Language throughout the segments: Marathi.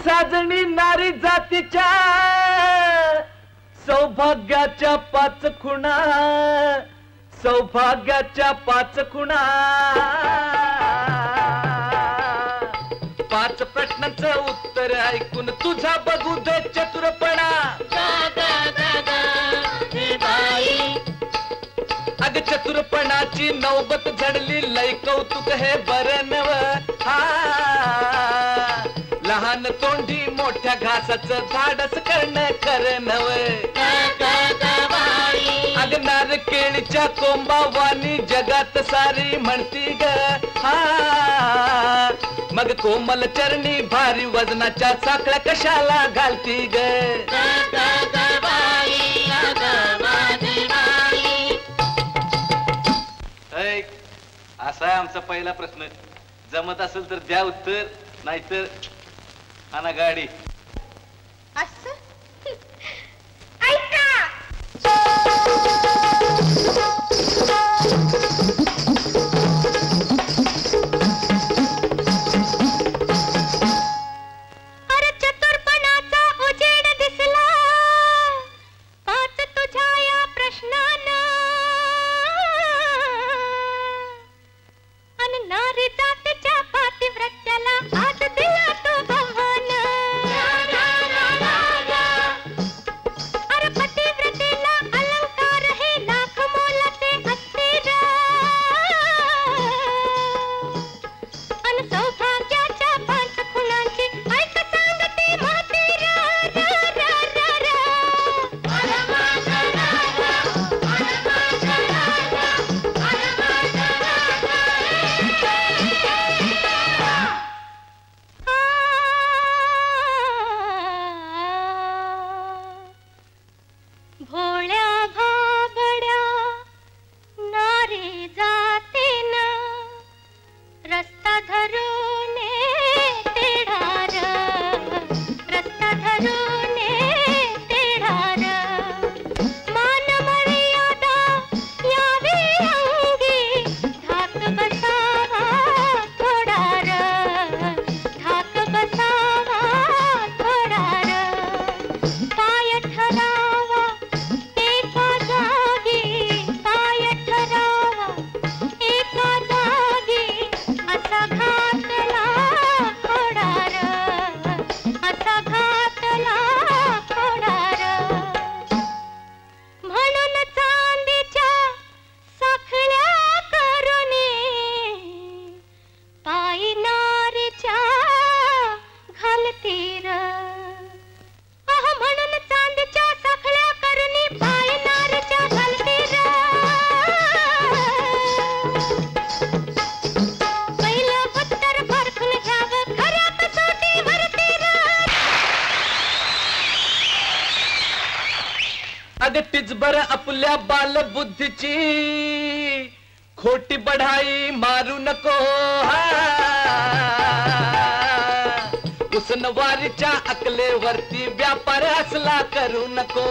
साजणी नारी जातीच्या सौभाग्याच्या पाच खुणा, सौभाग्याच्या पाच खुणा, पाच प्रश्नांचं उत्तर ऐकून तुझा बघू दे चतुरपणा. अग चतुरपणाची नौबत झडली लय कौतुक हे बरं नव. हा लहान तोंडी मोठ्या घासाचं धाडस करणं खरं नव. अग नार केळीच्या कोंबावानी जगात सारी म्हणती ग. हा मग कोमल चरणी भारी वजनाच्या साखळ्या कशाला घालती ग. असा आहे आमचा पहिला प्रश्न. जमत असेल तर द्या उत्तर, नाहीतर आणा गाडी. असं ऐका. अरे चतुरपणाचा उजेड दिसला पाच तुझ्या या प्रश्नानं. अन नारी जातीच्या पातिव्रत्याला आज दिला तो बहान. अरे पतिव्रतेला अलंकार हे लाख मोलाचे असते रा. अन सौभाग्याच्या पाच खुणांची ऐक सांगते माती रा. भोळ्या भाबड्या नारी जातीनं रस्ता धरून तेढार, रस्ता धरून तेढार. मान मर्यादा यावी अंगी धाक बसावा थोडार, धाक बसावा थोडार. पाय ठरावा एका जागी, पाय ठरावा एका जागी. असा घातला खोडार, असा घातला खोडार. म्हणून चांदीच्या साखळ्या करुनी पायी नारीच्या घालतीर. म्हणून चांदीच्या साखळ्या करुनी पायी नारीच्या घालतीर. पहिलं उत्तर परखून घ्यावं खऱ्या कसोटीवरती र. अग टिचबर आपल्या बालबुद्धीची खोटी बढाई मारू नको. उसनवारीच्या अकलेवरती व्यापार असला करू नको.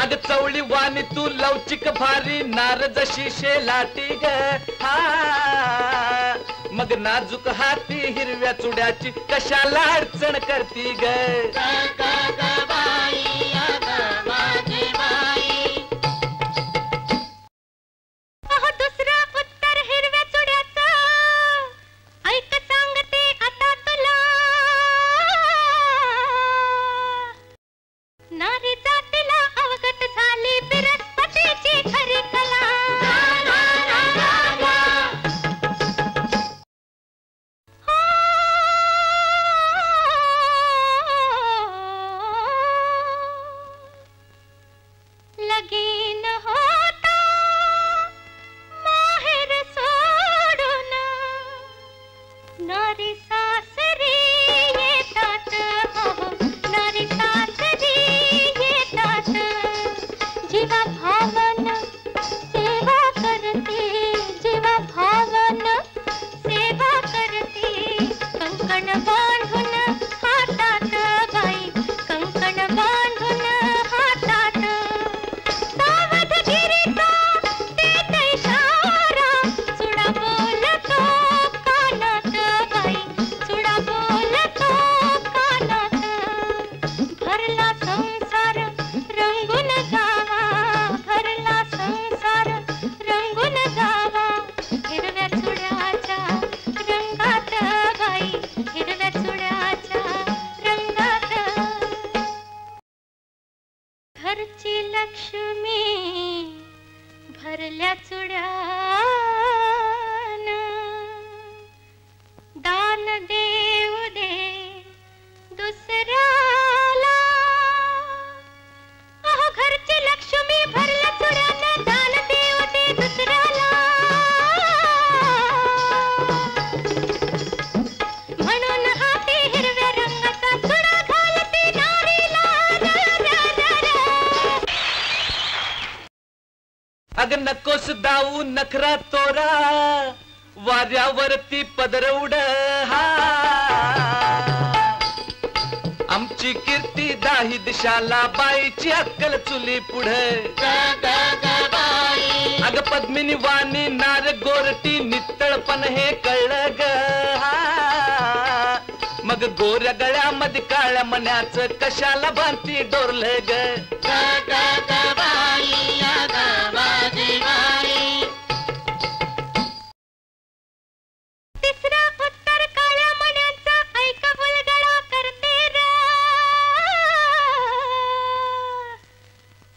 अग चवळी वाणी तू लवचिक भारी नार जशी शेलाटी ग. हा मग नाजूक हाती हिरव्या चुड्याची कशाला अडचण करती ग. दुसरं उत्तर हिरव्या चुड्याचं ऐक सांगते आता तुला. नारी जातीला अवगत झाली बिरस्पतीची खरी कला. भरल्या चुड्यान दान देऊ दे दुसऱ्याला. अहो घरची लक्ष्मी भरल्या चुड्यान दान देऊ दे दुसऱ्याला. म्हणून हाती हिरव्या रंगाचा चुडा घालते नारीला. अग नकोस दाऊ नखरा तोरा वाऱ्यावरती पदर उड. हा आमची कीर्ती दाही दिशाला बाईची अक्कल चुली पुढे. अग पद्मिनी वाणी नार गोरटी नित्तळपण हे कळलं ग. मग गोऱ्या गळ्यामध्ये काळ्या मण्याचं कशाला बांधती डोरलं ग. तिसरा उत्तर काळ्या मण्याचा ऐका उलगडा करते र.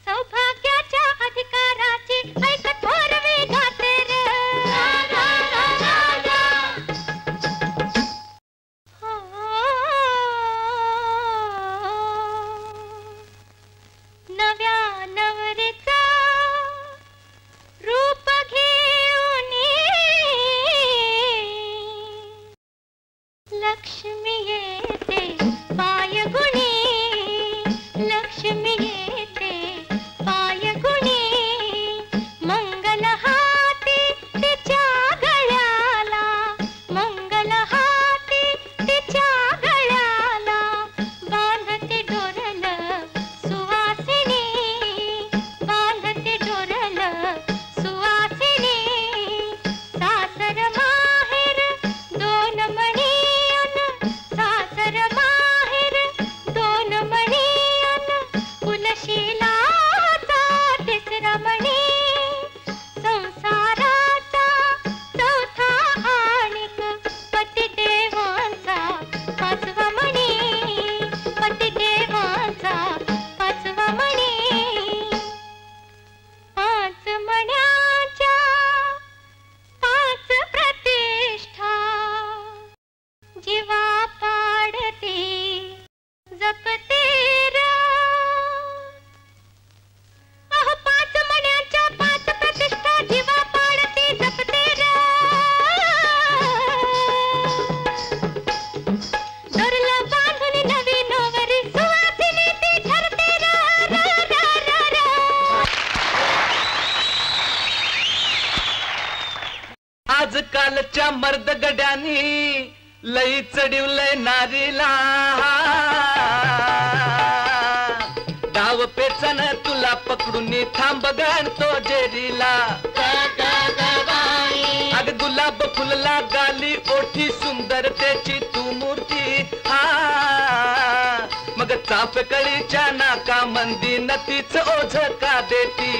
सौभाग्याच्या अधिकाराची ऐक थोरवी गाते र. नव्या नवरीचा रूप घेऊन लक्ष्मी येते पायगुणी. लक्ष्मी येते पायगुणी. मंगल हाती तिच्या गळ्याला. मंगल हाती तिच्या गळ्याला बांधते डोरल सुवासिनी. बांधते डोरल सुवासिनी. सासर माहेर दोन मणी अन. सासर माहेर दोन मणी अन. कुलशीलाचा तिसरा मणी. संसाराचा चौथा आणिक पतिदेवांचा पाचवा मणी. पतिदेवांचा पाचवा मणी. पाच मण्याच्या पाच प्रतिष्ठा जीवा पाडते जपते र. अहो पाच मण्याच्या पाच प्रतिष्ठा जीवा पाडते जपते र. डोरला बांधून नवी नवरी सुवासिनी ती ठरते र. आजकालच्या मर्दगड्यांनी लई चढिवलंय नारीला. डाव पेचन तुला पकडून थांब तो जेरीला. अग गुलाब फुलला गाली ओठी सुंदर त्याची तू मूर्ती. हा मग चाफकळीच्या नाका मंदी नतीच ओझ का देती.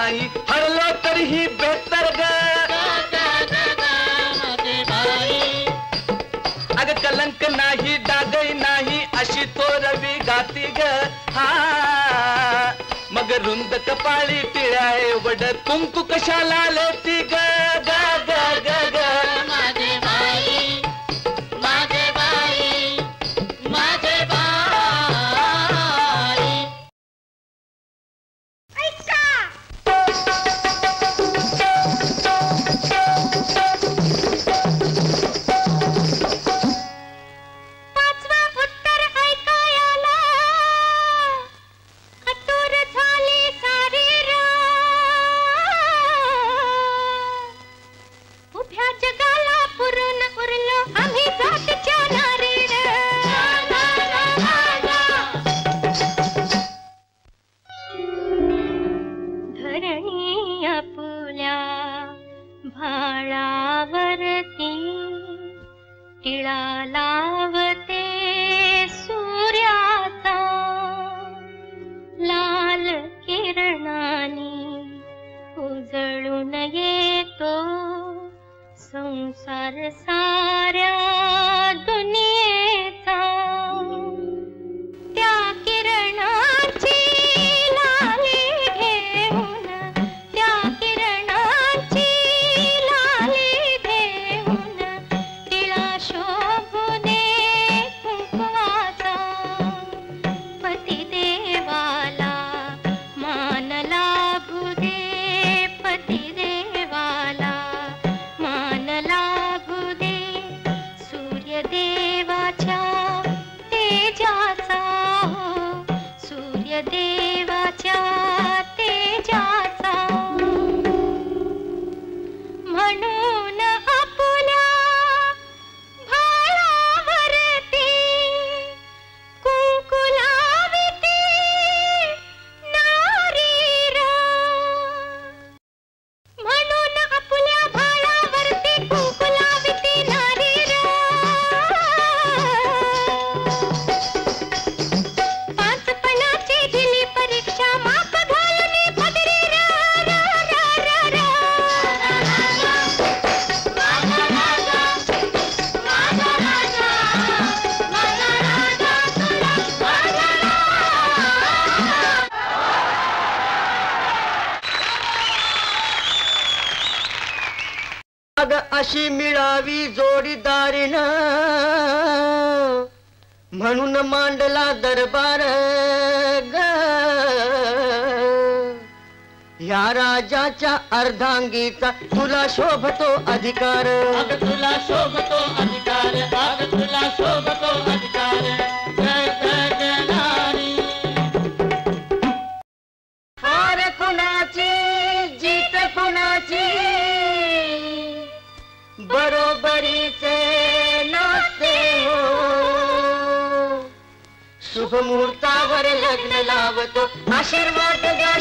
नाही हरलो तरीही बेहतर ग अग कलंक नाही डागही नाही अशी तो रवी गाती ग हा मग रुंद कपाळी टिळ्या एवढ कुंकू कशाला लेती ग ग ग ग ग माझे बाई माझे बाई माझे बाई ऐका पाचवा उत्तर ऐकायला आतुर झाली सारी उभ्या जगाला पुरून उरलो आम्ही जातीच्या नारी धरणी आपुल्या भाळावरती टिळा लावते सूर्याचा लाल किरणानी उजळून येतो संसार साऱ्या दुनियेचा त्या किरणाची लाली घेऊन त्या किरणाची लाली घेऊन टिळा शोभू दे कुंकवाचा पतिदेवाला मान लाभू दे पतिदेवाला मान लाभू दे सूर्यदेवाच्या तेजाचा हो सूर्यदेवाच्या तेजाचा म्हणून आपुल्या भाळावरती कुंकू लाविते नारी म्हणून आपुल्या भाळावरती कुंकू लाविते नारी पाचपणाची दिली परीक्षा माप घालून पदरी अग अशी मिळावी जोडीदारीन म्हणून मांडला दरबार ग ह्या राजाच्या अर्धांगीचा तुला शोभतो अधिकार अग तुला शोभतो अधिकार अग तुला शोभतो अधिकार जय जय जय नारी हार कुणाची जीत कुणाची बरोबरीचे नसते हो शुभ मुहूर्तावर लग्न लावतो आशीर्वाद द्या